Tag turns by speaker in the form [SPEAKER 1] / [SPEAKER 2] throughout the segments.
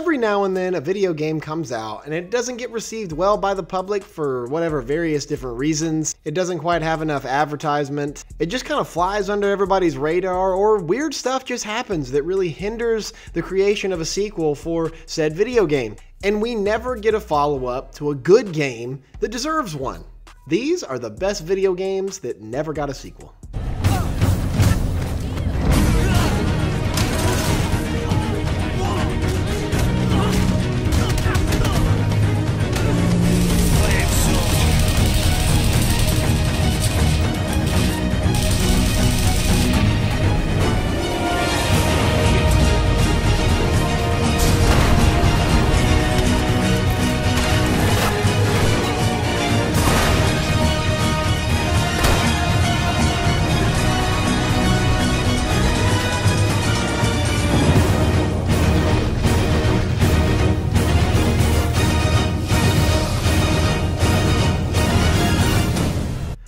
[SPEAKER 1] Every now and then a video game comes out and it doesn't get received well by the public for whatever various different reasons. It doesn't quite have enough advertisement. It just kind of flies under everybody's radar, or weird stuff just happens that really hinders the creation of a sequel for said video game. And we never get a follow-up to a good game that deserves one. These are the best video games that never got a sequel.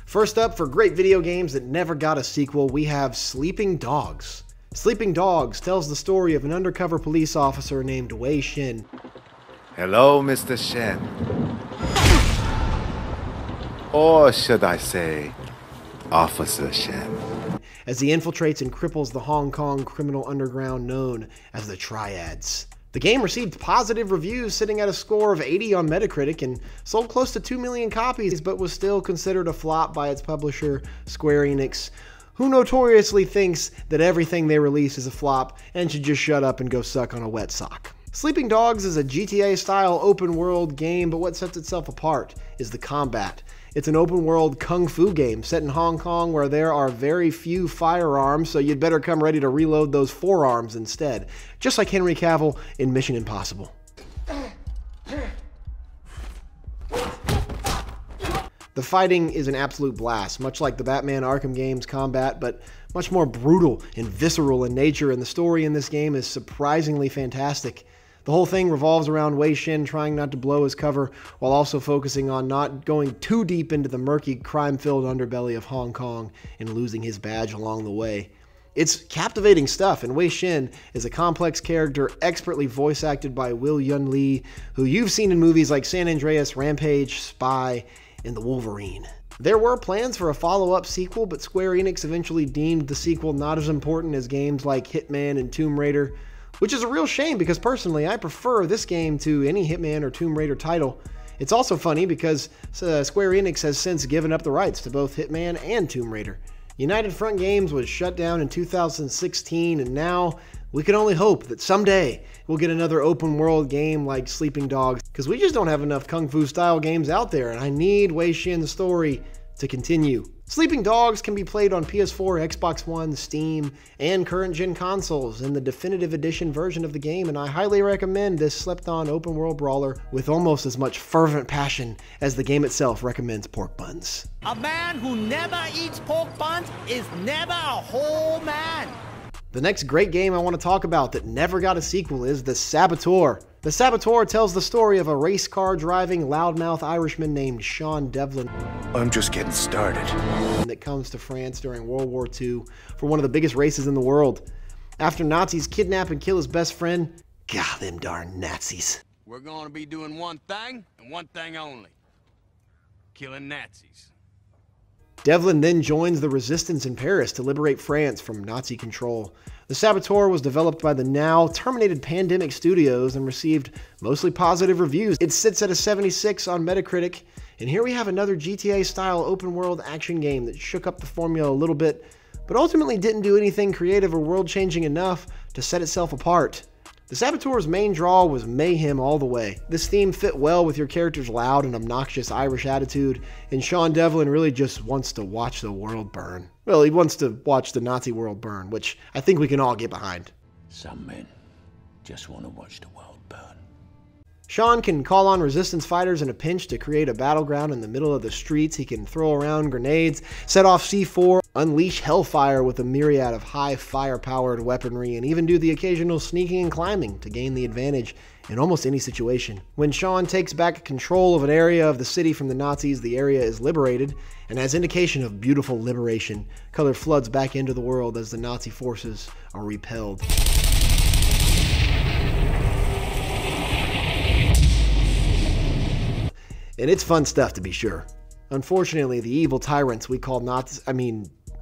[SPEAKER 1] First up, for great video games that never got a sequel, we have Sleeping Dogs. Sleeping Dogs tells the story of an undercover police officer named Wei Shin.
[SPEAKER 2] Hello, Mr. Shen. Or should I say, Officer Shen.
[SPEAKER 1] As he infiltrates and cripples the Hong Kong criminal underground known as the Triads. The game received positive reviews, sitting at a score of 80 on Metacritic, and sold close to 2 million copies, but was still considered a flop by its publisher, Square Enix, who notoriously thinks that everything they release is a flop and should just shut up and go suck on a wet sock. Sleeping Dogs is a GTA-style open-world game, but what sets itself apart is the combat. It's an open-world kung fu game set in Hong Kong where there are very few firearms, so you'd better come ready to reload those forearms instead, just like Henry Cavill in Mission Impossible. The fighting is an absolute blast, much like the Batman Arkham game's combat, but much more brutal and visceral in nature, and the story in this game is surprisingly fantastic. The whole thing revolves around Wei Shin trying not to blow his cover while also focusing on not going too deep into the murky, crime-filled underbelly of Hong Kong and losing his badge along the way. It's captivating stuff, and Wei Shin is a complex character expertly voice acted by Will Yun Lee, who you've seen in movies like San Andreas, Rampage, Spy, and The Wolverine. There were plans for a follow-up sequel, but Square Enix eventually deemed the sequel not as important as games like Hitman and Tomb Raider, which is a real shame because personally I prefer this game to any Hitman or Tomb Raider title. It's also funny because Square Enix has since given up the rights to both Hitman and Tomb Raider. United Front Games was shut down in 2016, and now we can only hope that someday we'll get another open world game like Sleeping Dogs, because we just don't have enough kung fu style games out there, and I need Wei Shin's story to continue. Sleeping Dogs can be played on PS4, Xbox One, Steam, and current-gen consoles in the definitive edition version of the game, and I highly recommend this slept-on open-world brawler with almost as much fervent passion as the game itself recommends pork buns.
[SPEAKER 3] A man who never eats pork buns is never a whole man.
[SPEAKER 1] The next great game I want to talk about that never got a sequel is The Saboteur. The Saboteur tells the story of a race car driving loudmouth Irishman named Sean Devlin.
[SPEAKER 2] I'm just getting started.
[SPEAKER 1] That comes to France during World War II for one of the biggest races in the world. After Nazis kidnap and kill his best friend, God, them darn Nazis.
[SPEAKER 4] We're going to be doing one thing and one thing only. Killing Nazis.
[SPEAKER 1] Devlin then joins the resistance in Paris to liberate France from Nazi control. The Saboteur was developed by the now terminated Pandemic Studios and received mostly positive reviews. It sits at a 76 on Metacritic, and here we have another GTA-style open-world action game that shook up the formula a little bit, but ultimately didn't do anything creative or world-changing enough to set itself apart. The Saboteur's main draw was mayhem all the way. This theme fit well with your character's loud and obnoxious Irish attitude, and Sean Devlin really just wants to watch the world burn. Well, he wants to watch the Nazi world burn, which I think we can all get behind.
[SPEAKER 5] Some men just want to watch the world burn.
[SPEAKER 1] Sean can call on resistance fighters in a pinch to create a battleground in the middle of the streets. He can throw around grenades, set off C4, unleash hellfire with a myriad of high fire-powered weaponry, and even do the occasional sneaking and climbing to gain the advantage in almost any situation. When Sean takes back control of an area of the city from the Nazis, the area is liberated, and as indication of beautiful liberation, color floods back into the world as the Nazi forces are repelled. And it's fun stuff to be sure. Unfortunately, the evil tyrants we call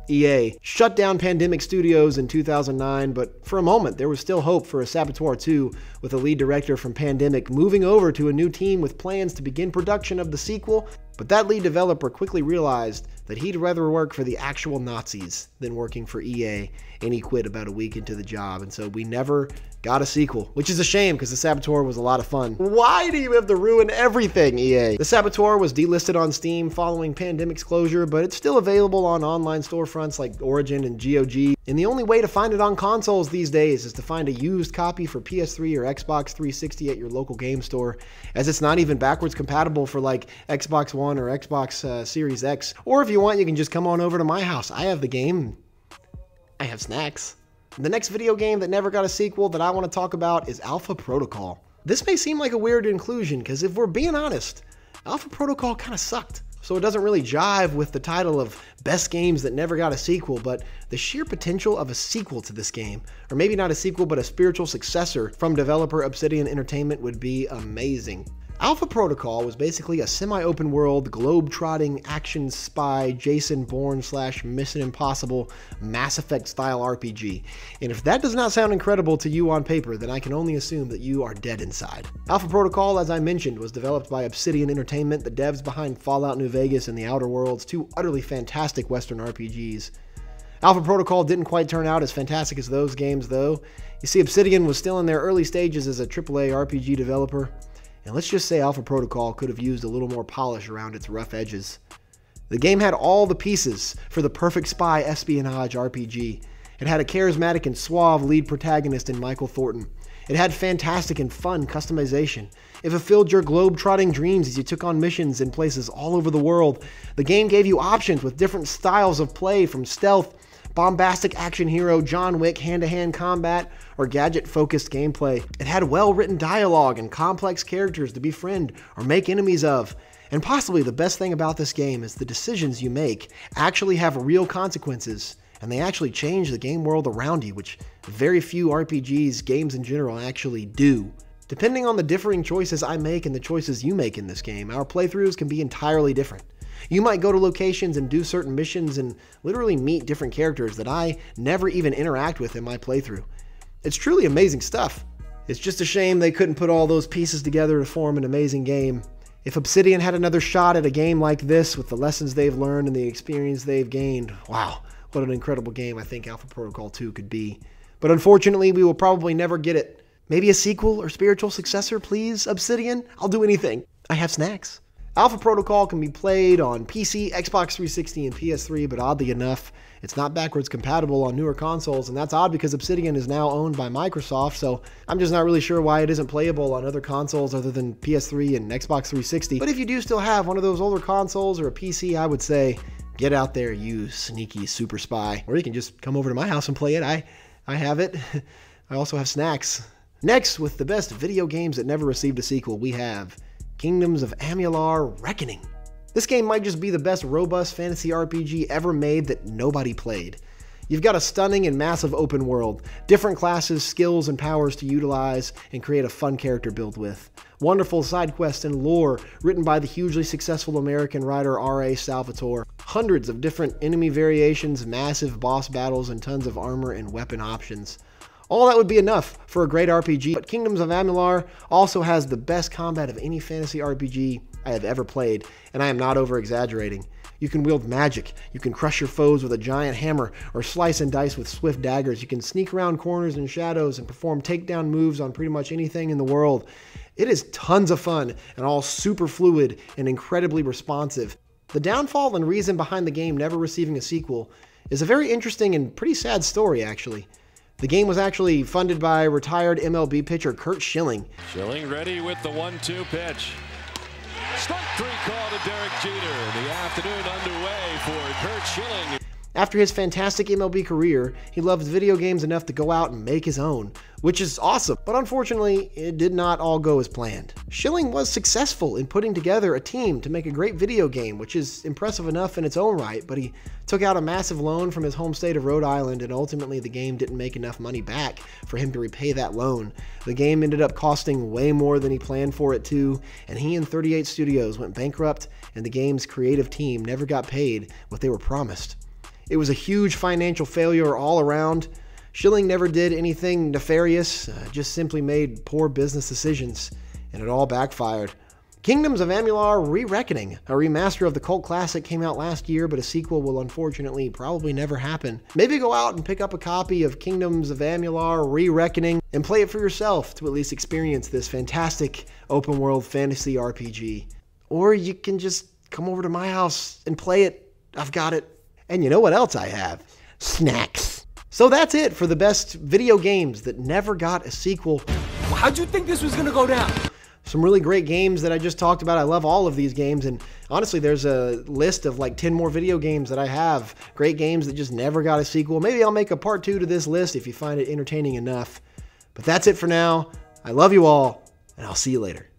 [SPEAKER 1] EA shut down Pandemic Studios in 2009, but for a moment there was still hope for a Saboteur 2, with a lead director from Pandemic moving over to a new team with plans to begin production of the sequel. But that lead developer quickly realized that he'd rather work for the actual Nazis than working for EA, and he quit about a week into the job, and so we never got a sequel, which is a shame because the Saboteur was a lot of fun. Why do you have to ruin everything, EA? The Saboteur was delisted on Steam following Pandemic's closure, but it's still available on online storefronts like Origin and GOG, and the only way to find it on consoles these days is to find a used copy for PS3 or Xbox 360 at your local game store, as it's not even backwards compatible for like Xbox One or Xbox Series X. Or if you want, you can just come on over to my house. I have the game. I have snacks. The next video game that never got a sequel that I want to talk about is Alpha Protocol. This may seem like a weird inclusion, because if we're being honest, Alpha Protocol kind of sucked. So it doesn't really jive with the title of best games that never got a sequel, but the sheer potential of a sequel to this game, or maybe not a sequel but a spiritual successor from developer Obsidian Entertainment, would be amazing. Alpha Protocol was basically a semi-open world, globe-trotting action spy, Jason Bourne / Mission Impossible, Mass Effect style RPG. And if that does not sound incredible to you on paper, then I can only assume that you are dead inside. Alpha Protocol, as I mentioned, was developed by Obsidian Entertainment, the devs behind Fallout New Vegas and The Outer Worlds, two utterly fantastic Western RPGs. Alpha Protocol didn't quite turn out as fantastic as those games, though. You see, Obsidian was still in their early stages as a AAA RPG developer. And let's just say Alpha Protocol could have used a little more polish around its rough edges. The game had all the pieces for the perfect spy espionage RPG. It had a charismatic and suave lead protagonist in Michael Thornton. It had fantastic and fun customization. It fulfilled your globe-trotting dreams as you took on missions in places all over the world. The game gave you options with different styles of play, from stealth, bombastic action hero, John Wick, hand-to-hand combat, or gadget-focused gameplay. It had well-written dialogue and complex characters to befriend or make enemies of. And possibly the best thing about this game is the decisions you make actually have real consequences, and they actually change the game world around you, which very few RPGs, games in general, actually do. Depending on the differing choices I make and the choices you make in this game, our playthroughs can be entirely different. You might go to locations and do certain missions and literally meet different characters that I never even interact with in my playthrough. It's truly amazing stuff. It's just a shame they couldn't put all those pieces together to form an amazing game. If Obsidian had another shot at a game like this with the lessons they've learned and the experience they've gained, wow, what an incredible game I think Alpha Protocol 2 could be. But unfortunately, we will probably never get it. Maybe a sequel or spiritual successor, please, Obsidian? I'll do anything. I have snacks. Alpha Protocol can be played on PC, Xbox 360, and PS3, but oddly enough, it's not backwards compatible on newer consoles, and that's odd because Obsidian is now owned by Microsoft, so I'm just not really sure why it isn't playable on other consoles other than PS3 and Xbox 360. But if you do still have one of those older consoles or a PC, I would say, get out there, you sneaky super spy. Or you can just come over to my house and play it. I have it. I also have snacks. Next, with the best video games that never received a sequel, we have Kingdoms of Amalur: Reckoning. This game might just be the best robust fantasy RPG ever made that nobody played. You've got a stunning and massive open world, different classes, skills, and powers to utilize and create a fun character build with. Wonderful side quests and lore written by the hugely successful American writer R.A. Saboteur. Hundreds of different enemy variations, massive boss battles, and tons of armor and weapon options. All that would be enough for a great RPG, but Kingdoms of Amalur also has the best combat of any fantasy RPG I have ever played, and I am not over-exaggerating. You can wield magic, you can crush your foes with a giant hammer, or slice and dice with swift daggers. You can sneak around corners and shadows and perform takedown moves on pretty much anything in the world. It is tons of fun, and all super fluid and incredibly responsive. The downfall and reason behind the game never receiving a sequel is a very interesting and pretty sad story, actually. The game was actually funded by retired MLB pitcher Curt Schilling.
[SPEAKER 6] Schilling ready with the 1-2 pitch. Strike three call to Derek Jeter. The afternoon underway for Curt Schilling.
[SPEAKER 1] After his fantastic MLB career, he loved video games enough to go out and make his own, which is awesome, but unfortunately, it did not all go as planned. Schilling was successful in putting together a team to make a great video game, which is impressive enough in its own right, but he took out a massive loan from his home state of Rhode Island, and ultimately the game didn't make enough money back for him to repay that loan. The game ended up costing way more than he planned for it to, and he and 38 Studios went bankrupt, and the game's creative team never got paid what they were promised. It was a huge financial failure all around. Schilling never did anything nefarious, just simply made poor business decisions, and it all backfired. Kingdoms of Amalur: Re-Reckoning, a remaster of the cult classic, came out last year, but a sequel will unfortunately probably never happen. Maybe go out and pick up a copy of Kingdoms of Amalur: Re-Reckoning and play it for yourself to at least experience this fantastic open-world fantasy RPG. Or you can just come over to my house and play it. I've got it. And you know what else I have? Snacks. So that's it for the best video games that never got a sequel.
[SPEAKER 7] How'd you think this was gonna go down?
[SPEAKER 1] Some really great games that I just talked about. I love all of these games, and honestly, there's a list of like 10 more video games that I have. Great games that just never got a sequel. Maybe I'll make a part 2 to this list if you find it entertaining enough. But that's it for now. I love you all, and I'll see you later.